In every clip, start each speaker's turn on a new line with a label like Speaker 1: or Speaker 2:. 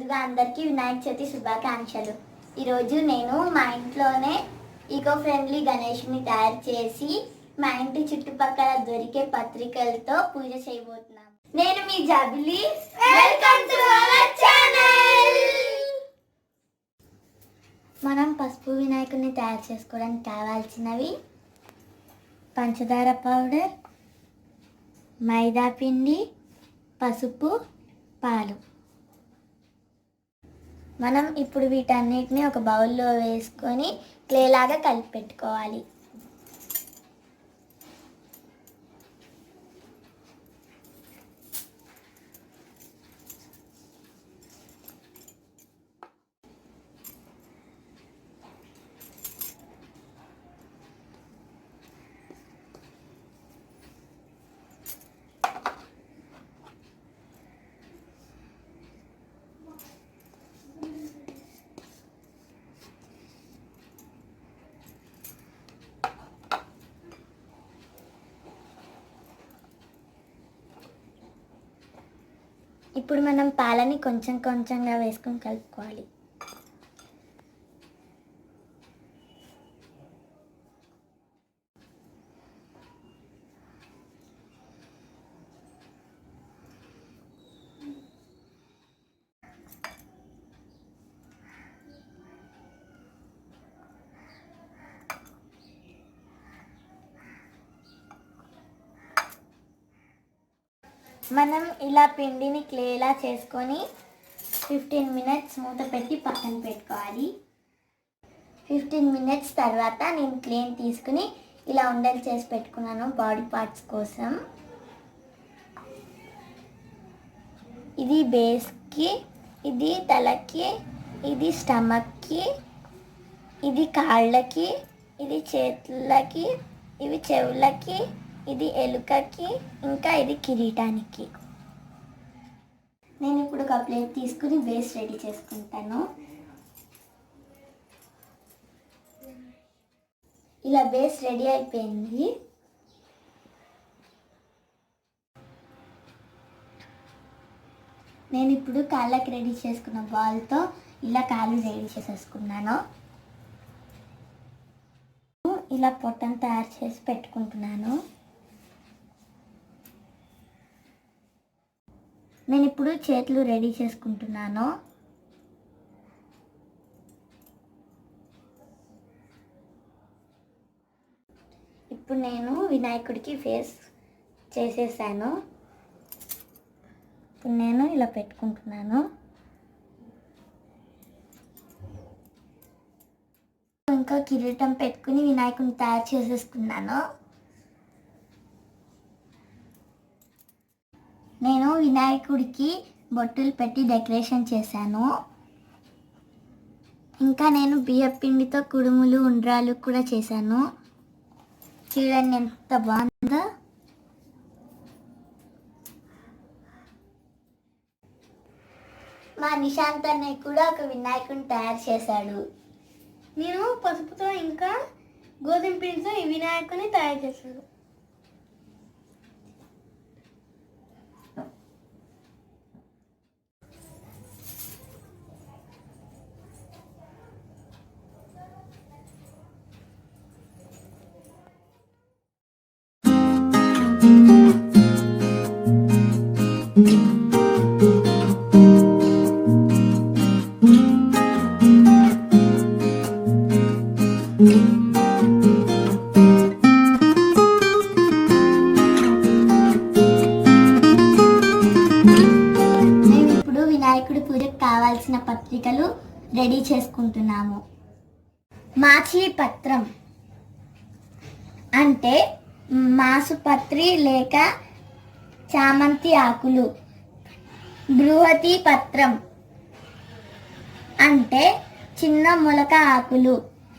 Speaker 1: ముందుగా అందరికీ వినాయక చవితి శుభాకాంక్షలు. ఈరోజు నేను మా ఇంట్లోనే ఈకో ఫ్రెండ్లీ గణేష్ని తయారు చేసి మా ఇంటి చుట్టుపక్కల దొరికే పత్రికలతో పూజ చేయబోతున్నాను. నేను మీ జాబిలి. Welcome to our channel. మనం పసుపు వినాయకుడిని తయారు చేసుకోవడానికి కావాల్సినవి పంచదార పౌడర్, మైదా పిండి, పసుపు, పాలు. మనం ఇప్పుడు వీటన్నిటిని ఒక బౌల్లో వేసుకొని క్లే లాగా కలిపి పెట్టుకోవాలి. ఇప్పుడు మనం పాలని కొంచెం కొంచెంగా వేసుకొని కలుపుకోవాలి. మనం ఇలా పిండిని క్లేలా చేసుకొని 15 మినిట్స్ మూత పెట్టి పక్కన పెట్టుకోవాలి. 15 మినిట్స్ తర్వాత నేను క్లేని తీసుకుని ఇలా ఉండలు చేసి పెట్టుకున్నాను బాడీ పార్ట్స్ కోసం. ఇది బేస్కి, ఇది తలకి, ఇది స్టమక్కి, ఇది కాళ్ళకి, ఇది చేతులకి, ఇవి చెవులకి, ఇది ఎలుకకి, ఇంకా ఇది కిరీటానికి. నేను ఇప్పుడు ఒక ప్లేట్ తీసుకుని బేస్ రెడీ చేసుకుంటాను. ఇలా బేస్ రెడీ అయిపోయింది. నేను ఇప్పుడు కాళ్ళకి రెడీ చేసుకున్న బాల్తో ఇలా కాళ్ళు రెడీ చేసేసుకున్నాను. ఇలా పొట్టను తయారు చేసి పెట్టుకుంటున్నాను. నేను ఇప్పుడు చేతులు రెడీ చేసుకుంటున్నాను. ఇప్పుడు నేను వినాయకుడికి ఫేస్ చేసేసాను. ఇప్పుడు నేను ఇలా పెట్టుకుంటున్నాను. ఇంకా కిరీటం పెట్టుకుని వినాయకుడిని తయారు చేసేసుకున్నాను. నేను వినాయకుడికి బొట్టులు పెట్టి డెకరేషన్ చేశాను. ఇంకా నేను బియ్యం పిండితో కుడుములు, ఉండ్రాలు కూడా చేశాను. చూడండి ఎంత బాగుందో. మా నిశాంత్ అన్నయ్య కూడా ఒక వినాయకుడిని తయారు చేశాడు.
Speaker 2: నేను పసుపుతో ఇంకా గోధుమ పిండితో ఈ వినాయకుడిని తయారు చేశాను.
Speaker 1: వినాయకుడి పూజకు కావాల్సిన పత్రికలు రెడీ చేసుకుంటున్నాము. మాచిలి పత్రం అంటే మాసుపత్రి లేక చామంతి ఆకులు. బృహతి పత్రం అంటే చిన్న మొలక ఆకులు.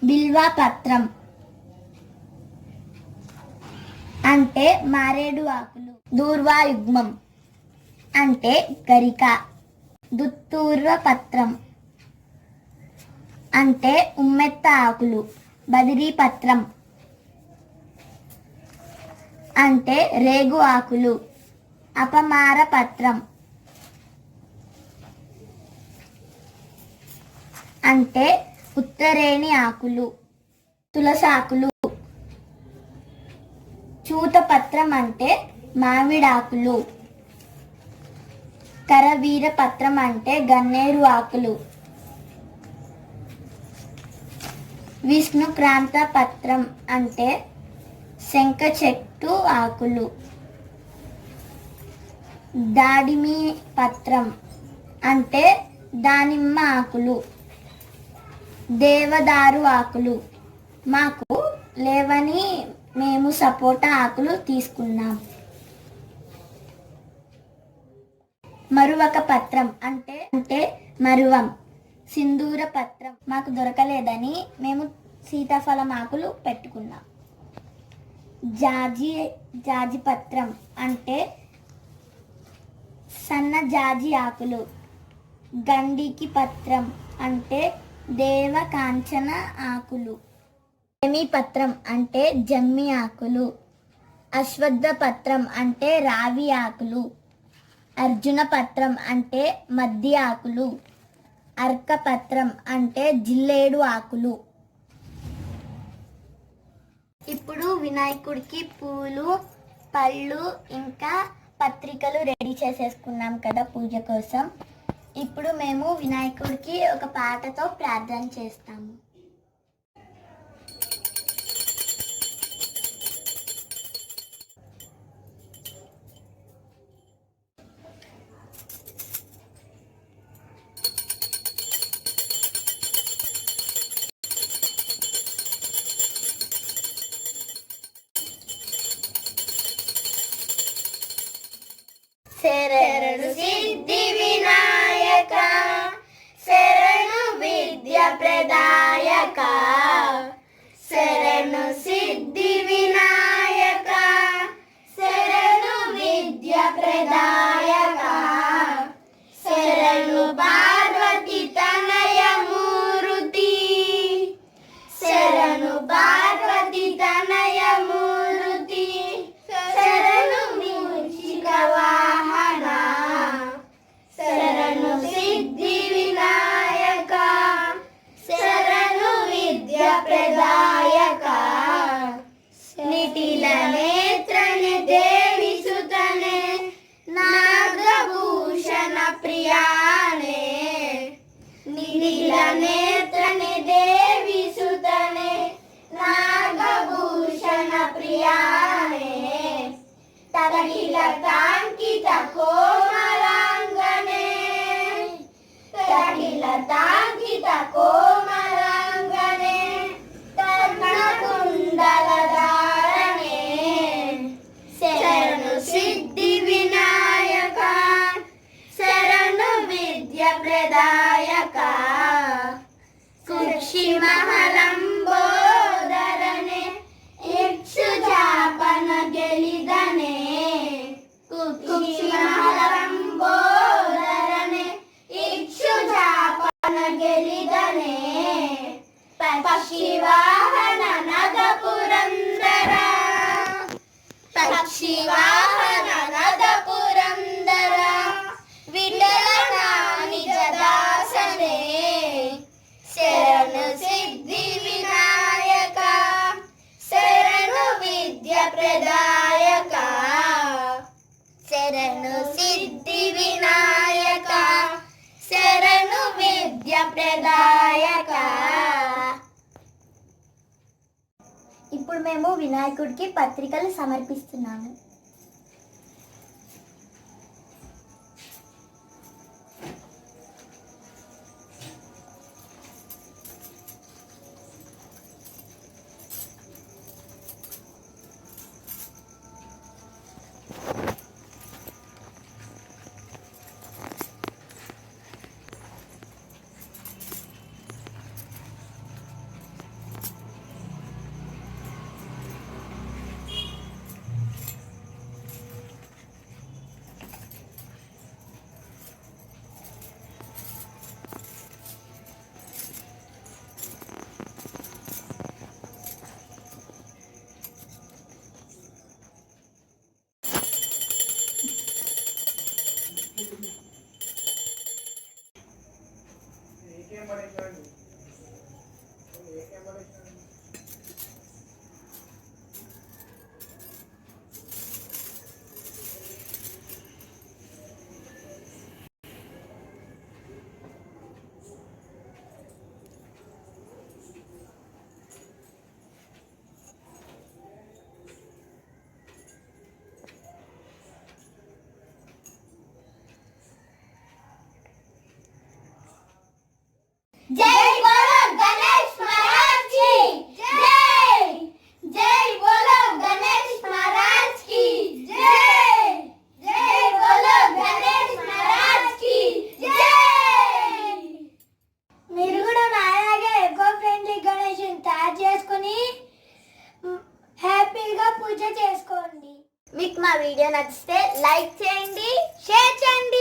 Speaker 1: బిల్వ పత్రం అంటే మారేడు ఆకులు. దూర్వాయుగ్మం అంటే గరిక. దుత్తూర్వ పత్రం అంటే ఉమ్మెత్త ఆకులు. బదిరీ పత్రం అంటే రేగు ఆకులు. అపమార పత్రం అంటే ఉత్తరేణి ఆకులు, తులసాకులు. చూతపత్రం అంటే మామిడాకులు. కరవీర పత్రం అంటే గన్నేరు ఆకులు. విష్ణుక్రాంత పత్రం అంటే శంఖ చెట్టు ఆకులు. దాడిమి పత్రం అంటే దానిమ్మ ఆకులు. దేవదారు ఆకులు. మాకు లేవని మేము సపోటా ఆకులు తీసుకున్నాం. మరువక పత్రం అంటే మరువం. సింధూర పత్రం మాకు దొరకలేదని మేము సీతాఫలం ఆకులు పెట్టుకున్నాం. జాజి పత్రం అంటే సన్న జాజి ఆకులు. గండికి పత్రం అంటే దేవ కాంచన ఆకులు. జమి పత్రం అంటే జమ్మి ఆకులు. అశ్వత్థ పత్రం అంటే రావి ఆకులు. అర్జున పత్రం అంటే మద్ది ఆకులు. అర్క పత్రం అంటే జిల్లేడు ఆకులు. ఇప్పుడు వినాయకుడికి పూలు, పళ్ళు ఇంకా పత్రికలు రెడీ చేసేసుకున్నాం కదా పూజ కోసం. ఇప్పుడు మేము వినాయకుడికి ఒక పాటతో ప్రార్థన చేస్తాము. శరణు సిద్ధి వినాయక, శరణు విద్య ప్రదాయక. శరణు సిద్ధి వినాయక, శరణు విద్య ప్రదాయక. శరణు పార్వతి తనయ మూర్తి, శరణు పార్వతి తనయ మూర్తి. శరణు మూషిక వాహన, శరణు సిద్ధి వినాయక, శరణు విద్య ప్రదాయక. నిటిల నేత్రని దేవి సుతనే, నాగభూషణ ప్రియానే. నిటిల నేత్రని దేవి సుతనే, నాగభూషణ ప్రియానే. తగిల కాంకిత కోమలాంగనే, తగిల కాంకిత కోమలాంగనే. కర్ణకుండల ధారణే. శరణు సిద్ధి వినాయక, శరణు విద్య ప్రదాయక. కుక్షి మహలంబోదరనే, ఇక్షుజాపన గెలిదనే. కుక్షి మహలంబోదరనే, ఇక్షుజాపన గెలిదనే. పక్షివాహన నద పురందర, పక్షివాహన నద పురందర. విఠల నిజ దాసనే. శరణు సిద్ధి వినాయక, శరణు విద్య ప్రదాయక. శరణు సిద్ధి వినాయక, శరణు విద్య ప్రదాయక. ఇప్పుడు మేము వినాయకుడికి పత్రికలు సమర్పిస్తున్నాము. जय बोलो गणेश महाराज की जय। जय बोलो गणेश महाराज की जय। जय बोलो गणेश महाराज की जय। మీరు కూడా నాలాగే ఎకో ఫ్రెండ్లీ గణేషుని తయారు చేసుకుని హ్యాపీగా పూజ చేసుకోండి. మీకు మా వీడియో నచ్చితే లైక్ చేయండి, షేర్ చేయండి.